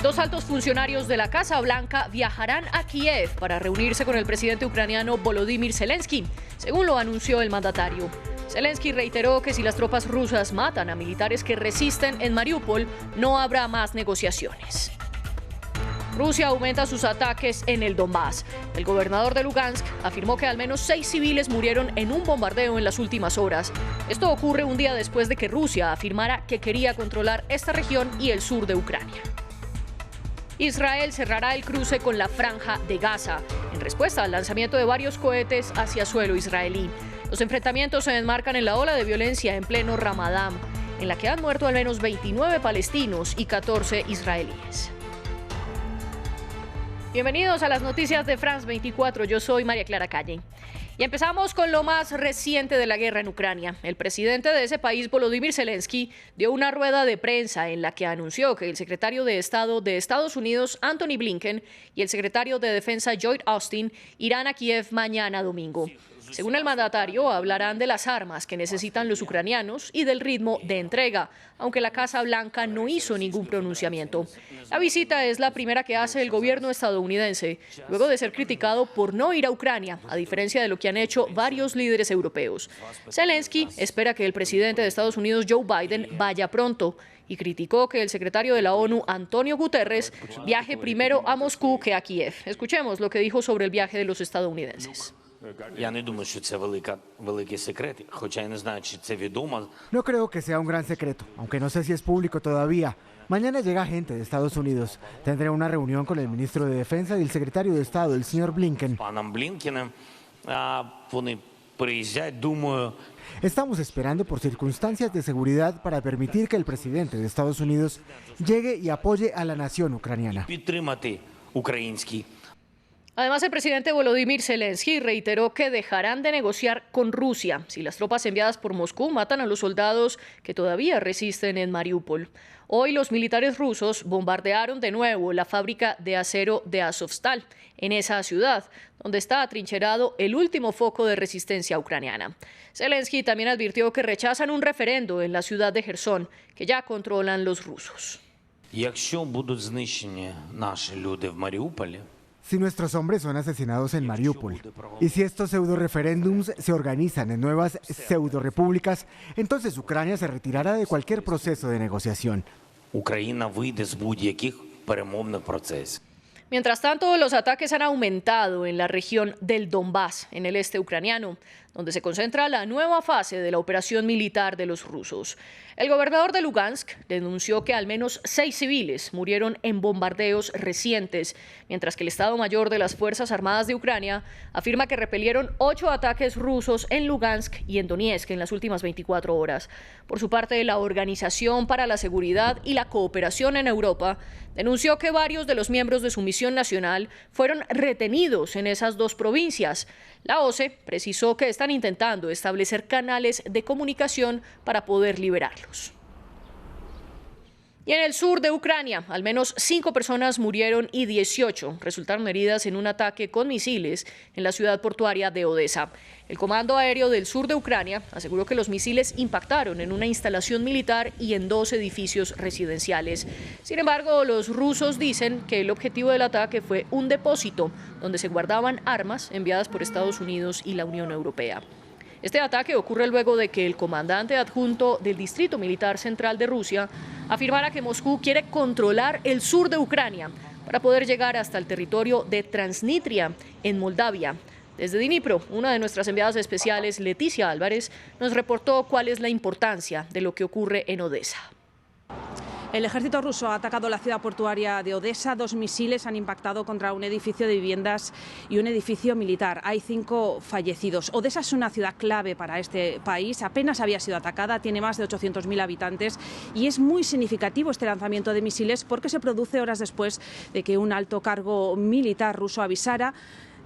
Dos altos funcionarios de la Casa Blanca viajarán a Kiev para reunirse con el presidente ucraniano Volodymyr Zelensky, según lo anunció el mandatario. Zelensky reiteró que si las tropas rusas matan a militares que resisten en Mariupol, no habrá más negociaciones. Rusia aumenta sus ataques en el Donbass. El gobernador de Lugansk afirmó que al menos 6 civiles murieron en un bombardeo en las últimas horas. Esto ocurre un día después de que Rusia afirmara que quería controlar esta región y el sur de Ucrania. Israel cerrará el cruce con la Franja de Gaza, en respuesta al lanzamiento de varios cohetes hacia suelo israelí. Los enfrentamientos se enmarcan en la ola de violencia en pleno Ramadán, en la que han muerto al menos 29 palestinos y 14 israelíes. Bienvenidos a las noticias de France 24, yo soy María Clara Calle. Y empezamos con lo más reciente de la guerra en Ucrania. El presidente de ese país, Volodymyr Zelensky, dio una rueda de prensa en la que anunció que el secretario de Estado de Estados Unidos, Antony Blinken, y el secretario de Defensa, Lloyd Austin, irán a Kiev mañana domingo. Según el mandatario, hablarán de las armas que necesitan los ucranianos y del ritmo de entrega, aunque la Casa Blanca no hizo ningún pronunciamiento. La visita es la primera que hace el gobierno estadounidense, luego de ser criticado por no ir a Ucrania, a diferencia de lo que han hecho varios líderes europeos. Zelensky espera que el presidente de Estados Unidos, Joe Biden, vaya pronto y criticó que el secretario de la ONU, Antonio Guterres, viaje primero a Moscú que a Kiev. Escuchemos lo que dijo sobre el viaje de los estadounidenses. No creo que sea un gran secreto, aunque no sé si es público todavía. Mañana llega gente de Estados Unidos. Tendré una reunión con el ministro de Defensa y el secretario de Estado, el señor Blinken. Estamos esperando por circunstancias de seguridad para permitir que el presidente de Estados Unidos llegue y apoye a la nación ucraniana. Además, el presidente Volodymyr Zelensky reiteró que dejarán de negociar con Rusia si las tropas enviadas por Moscú matan a los soldados que todavía resisten en Mariupol. Hoy los militares rusos bombardearon de nuevo la fábrica de acero de Azovstal en esa ciudad, donde está atrincherado el último foco de resistencia ucraniana. Zelensky también advirtió que rechazan un referendo en la ciudad de Jersón, que ya controlan los rusos. Si nuestros hombres son asesinados en Mariupol y si estos pseudo-referéndums se organizan en nuevas pseudo-repúblicas, entonces Ucrania se retirará de cualquier proceso de negociación. Mientras tanto, los ataques han aumentado en la región del Donbass, en el este ucraniano, donde se concentra la nueva fase de la operación militar de los rusos. El gobernador de Lugansk denunció que al menos 6 civiles murieron en bombardeos recientes, mientras que el Estado Mayor de las Fuerzas Armadas de Ucrania afirma que repelieron 8 ataques rusos en Lugansk y en Donetsk en las últimas 24 horas. Por su parte, la Organización para la Seguridad y la Cooperación en Europa denunció que varios de los miembros de su misión nacional fueron retenidos en esas dos provincias. La OCE precisó que están intentando establecer canales de comunicación para poder liberarlos. Y en el sur de Ucrania, al menos 5 personas murieron y 18 resultaron heridas en un ataque con misiles en la ciudad portuaria de Odesa. El Comando Aéreo del Sur de Ucrania aseguró que los misiles impactaron en una instalación militar y en 2 edificios residenciales. Sin embargo, los rusos dicen que el objetivo del ataque fue un depósito donde se guardaban armas enviadas por Estados Unidos y la Unión Europea. Este ataque ocurre luego de que el comandante adjunto del Distrito Militar Central de Rusia afirmara que Moscú quiere controlar el sur de Ucrania para poder llegar hasta el territorio de Transnistria, en Moldavia. Desde Dnipro, una de nuestras enviadas especiales, Leticia Álvarez, nos reportó cuál es la importancia de lo que ocurre en Odesa. El ejército ruso ha atacado la ciudad portuaria de Odesa. 2 misiles han impactado contra un edificio de viviendas y un edificio militar. Hay 5 fallecidos. Odesa es una ciudad clave para este país. Apenas había sido atacada, tiene más de 800.000 habitantes y es muy significativo este lanzamiento de misiles porque se produce horas después de que un alto cargo militar ruso avisara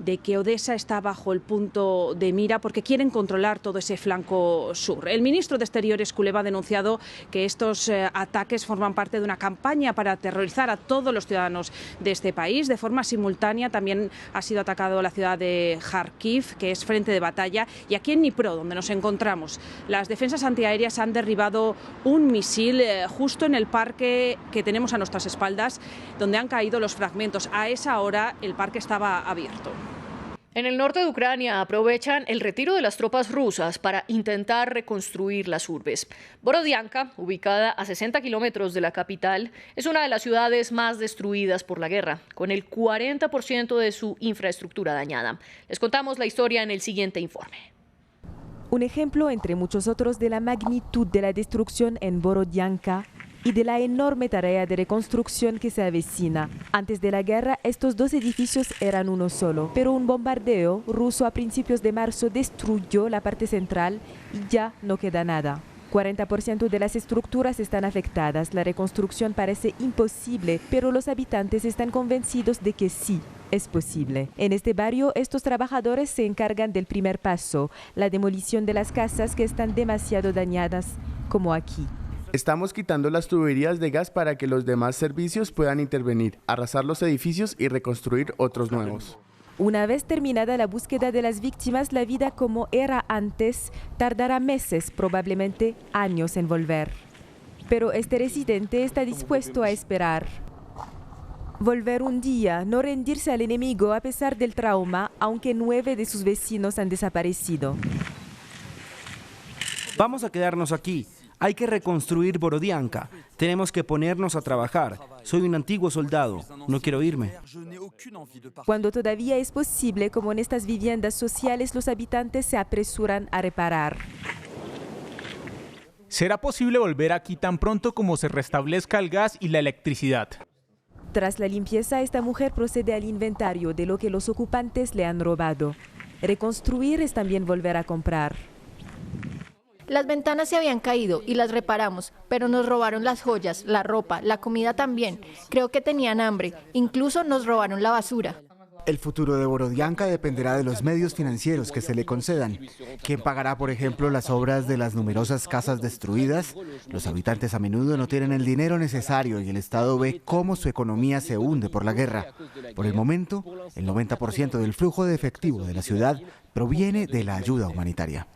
de que Odesa está bajo el punto de mira porque quieren controlar todo ese flanco sur. El ministro de Exteriores, Kuleba, ha denunciado que estos ataques forman parte de una campaña para aterrorizar a todos los ciudadanos de este país. De forma simultánea también ha sido atacado la ciudad de Kharkiv, que es frente de batalla, y aquí en Dnipro, donde nos encontramos, las defensas antiaéreas han derribado un misil justo en el parque que tenemos a nuestras espaldas, donde han caído los fragmentos. A esa hora el parque estaba abierto. En el norte de Ucrania aprovechan el retiro de las tropas rusas para intentar reconstruir las urbes. Borodianka, ubicada a 60 kilómetros de la capital, es una de las ciudades más destruidas por la guerra, con el 40% de su infraestructura dañada. Les contamos la historia en el siguiente informe. Un ejemplo entre muchos otros de la magnitud de la destrucción en Borodianka y de la enorme tarea de reconstrucción que se avecina. Antes de la guerra, estos dos edificios eran uno solo, pero un bombardeo ruso a principios de marzo destruyó la parte central y ya no queda nada. 40% de las estructuras están afectadas. La reconstrucción parece imposible, pero los habitantes están convencidos de que sí es posible. En este barrio, estos trabajadores se encargan del primer paso, la demolición de las casas que están demasiado dañadas, como aquí. Estamos quitando las tuberías de gas para que los demás servicios puedan intervenir, arrasar los edificios y reconstruir otros nuevos. Una vez terminada la búsqueda de las víctimas, la vida como era antes tardará meses, probablemente años en volver. Pero este residente está dispuesto a esperar. Volver un día, no rendirse al enemigo a pesar del trauma, aunque 9 de sus vecinos han desaparecido. Vamos a quedarnos aquí. Hay que reconstruir Borodianka. Tenemos que ponernos a trabajar. Soy un antiguo soldado. No quiero irme. Cuando todavía es posible, como en estas viviendas sociales, los habitantes se apresuran a reparar. ¿Será posible volver aquí tan pronto como se restablezca el gas y la electricidad? Tras la limpieza, esta mujer procede al inventario de lo que los ocupantes le han robado. Reconstruir es también volver a comprar. Las ventanas se habían caído y las reparamos, pero nos robaron las joyas, la ropa, la comida también. Creo que tenían hambre, incluso nos robaron la basura. El futuro de Borodianka dependerá de los medios financieros que se le concedan. ¿Quién pagará, por ejemplo, las obras de las numerosas casas destruidas? Los habitantes a menudo no tienen el dinero necesario y el Estado ve cómo su economía se hunde por la guerra. Por el momento, el 90% del flujo de efectivo de la ciudad proviene de la ayuda humanitaria.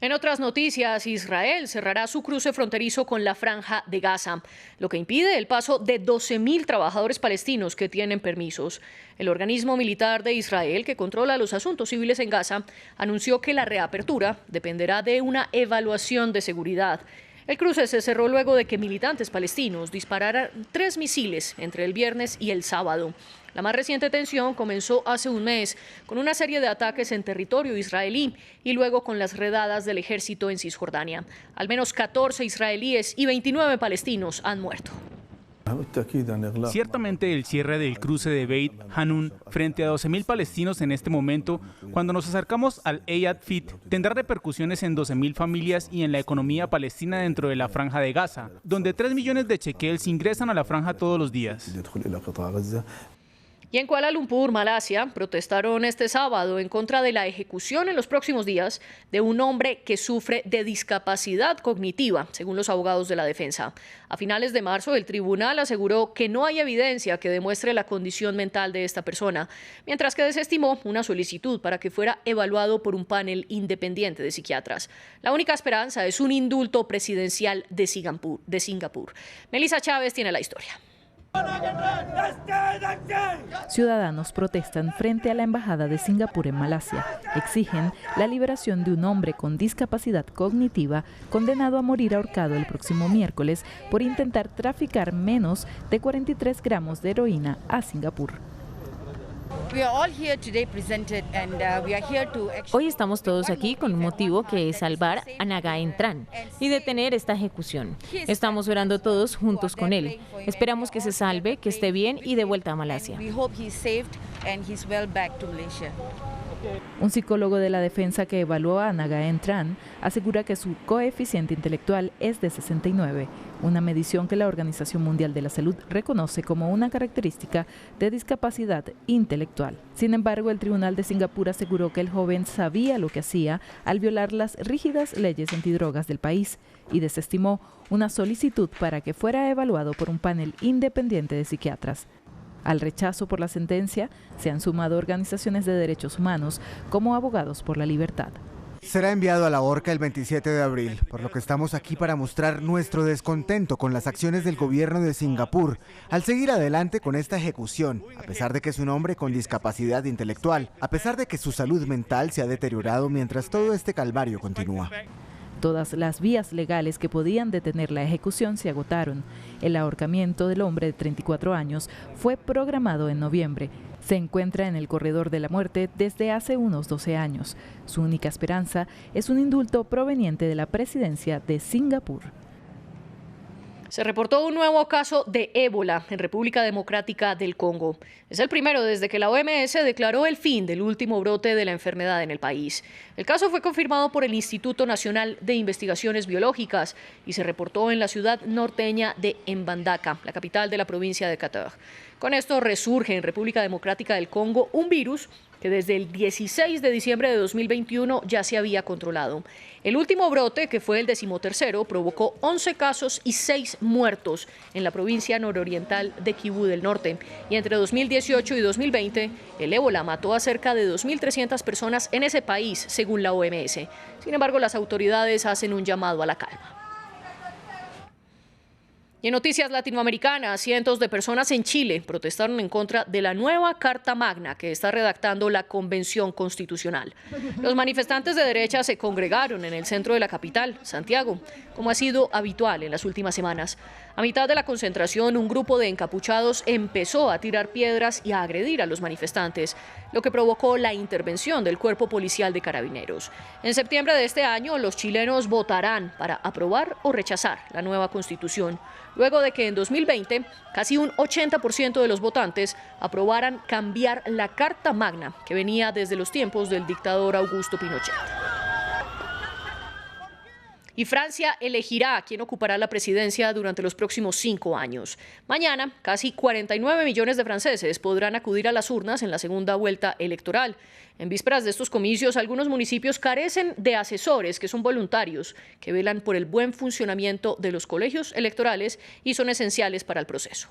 En otras noticias, Israel cerrará su cruce fronterizo con la Franja de Gaza, lo que impide el paso de 12.000 trabajadores palestinos que tienen permisos. El organismo militar de Israel, que controla los asuntos civiles en Gaza, anunció que la reapertura dependerá de una evaluación de seguridad. El cruce se cerró luego de que militantes palestinos dispararan 3 misiles entre el viernes y el sábado. La más reciente tensión comenzó hace un mes con una serie de ataques en territorio israelí y luego con las redadas del ejército en Cisjordania. Al menos 14 israelíes y 29 palestinos han muerto. Ciertamente el cierre del cruce de Beit Hanun frente a 12.000 palestinos en este momento, cuando nos acercamos al Eyad Fit, tendrá repercusiones en 12.000 familias y en la economía palestina dentro de la Franja de Gaza, donde 3 millones de shekels ingresan a la franja todos los días. Y en Kuala Lumpur, Malasia, protestaron este sábado en contra de la ejecución en los próximos días de un hombre que sufre de discapacidad cognitiva, según los abogados de la defensa. A finales de marzo, el tribunal aseguró que no hay evidencia que demuestre la condición mental de esta persona, mientras que desestimó una solicitud para que fuera evaluado por un panel independiente de psiquiatras. La única esperanza es un indulto presidencial de Singapur. Melissa Chávez tiene la historia. Ciudadanos protestan frente a la embajada de Singapur en Malasia. Exigen la liberación de un hombre con discapacidad cognitiva condenado a morir ahorcado el próximo miércoles por intentar traficar menos de 43 gramos de heroína a Singapur. Hoy estamos todos aquí con un motivo que es salvar a Nagaen Tran y detener esta ejecución. Estamos orando todos juntos con él. Esperamos que se salve, que esté bien y de vuelta a Malasia. Un psicólogo de la defensa que evaluó a Nagaen Tran asegura que su coeficiente intelectual es de 69, una medición que la Organización Mundial de la Salud reconoce como una característica de discapacidad intelectual. Sin embargo, el Tribunal de Singapur aseguró que el joven sabía lo que hacía al violar las rígidas leyes antidrogas del país y desestimó una solicitud para que fuera evaluado por un panel independiente de psiquiatras. Al rechazo por la sentencia se han sumado organizaciones de derechos humanos como Abogados por la Libertad. Será enviado a la horca el 27 de abril, por lo que estamos aquí para mostrar nuestro descontento con las acciones del gobierno de Singapur al seguir adelante con esta ejecución, a pesar de que es un hombre con discapacidad intelectual, a pesar de que su salud mental se ha deteriorado mientras todo este calvario continúa. Todas las vías legales que podían detener la ejecución se agotaron. El ahorcamiento del hombre de 34 años fue programado en noviembre. Se encuentra en el corredor de la muerte desde hace unos 12 años. Su única esperanza es un indulto proveniente de la presidencia de Singapur. Se reportó un nuevo caso de ébola en República Democrática del Congo. Es el primero desde que la OMS declaró el fin del último brote de la enfermedad en el país. El caso fue confirmado por el Instituto Nacional de Investigaciones Biológicas y se reportó en la ciudad norteña de Mbandaka, la capital de la provincia de Katanga. Con esto resurge en República Democrática del Congo un virus que desde el 16 de diciembre de 2021 ya se había controlado. El último brote, que fue el 13º, provocó 11 casos y 6 muertos en la provincia nororiental de Kivu del Norte. Y entre 2018 y 2020, el ébola mató a cerca de 2.300 personas en ese país, según la OMS. Sin embargo, las autoridades hacen un llamado a la calma. Y en noticias latinoamericanas, cientos de personas en Chile protestaron en contra de la nueva Carta Magna que está redactando la Convención Constitucional. Los manifestantes de derecha se congregaron en el centro de la capital, Santiago, como ha sido habitual en las últimas semanas. A mitad de la concentración, un grupo de encapuchados empezó a tirar piedras y a agredir a los manifestantes, lo que provocó la intervención del Cuerpo Policial de Carabineros. En septiembre de este año, los chilenos votarán para aprobar o rechazar la nueva Constitución, luego de que en 2020 casi un 80% de los votantes aprobaran cambiar la Carta Magna, que venía desde los tiempos del dictador Augusto Pinochet. Y Francia elegirá a quien ocupará la presidencia durante los próximos 5 años. Mañana, casi 49 millones de franceses podrán acudir a las urnas en la segunda vuelta electoral. En vísperas de estos comicios, algunos municipios carecen de asesores, que son voluntarios, que velan por el buen funcionamiento de los colegios electorales y son esenciales para el proceso.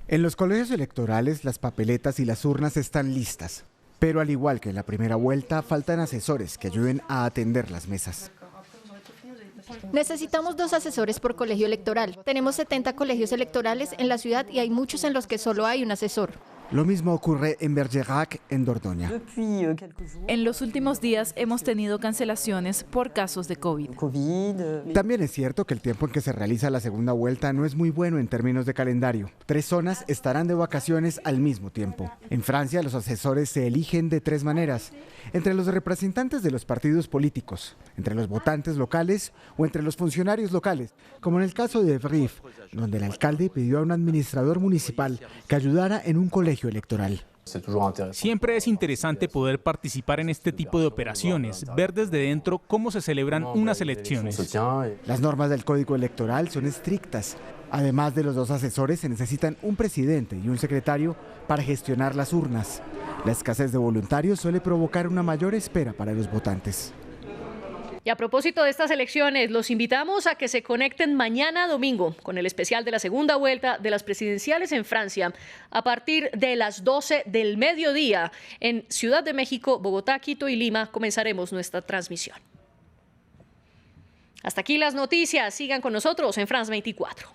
En los colegios electorales, las papeletas y las urnas están listas. Pero al igual que en la primera vuelta, faltan asesores que ayuden a atender las mesas. Necesitamos 2 asesores por colegio electoral. Tenemos 70 colegios electorales en la ciudad y hay muchos en los que solo hay un asesor. Lo mismo ocurre en Bergerac, en Dordoña. En los últimos días hemos tenido cancelaciones por casos de COVID. También es cierto que el tiempo en que se realiza la segunda vuelta no es muy bueno en términos de calendario. 3 zonas estarán de vacaciones al mismo tiempo. En Francia, los asesores se eligen de 3 maneras: entre los representantes de los partidos políticos, entre los votantes locales o entre los funcionarios locales, como en el caso de Brief, donde el alcalde pidió a un administrador municipal que ayudara en un colegio electoral. Siempre es interesante poder participar en este tipo de operaciones, ver desde dentro cómo se celebran unas elecciones. Las normas del Código Electoral son estrictas. Además de los 2 asesores, se necesitan un presidente y un secretario para gestionar las urnas. La escasez de voluntarios suele provocar una mayor espera para los votantes. Y a propósito de estas elecciones, los invitamos a que se conecten mañana domingo con el especial de la segunda vuelta de las presidenciales en Francia a partir de las 12 del mediodía. En Ciudad de México, Bogotá, Quito y Lima comenzaremos nuestra transmisión. Hasta aquí las noticias. Sigan con nosotros en France 24.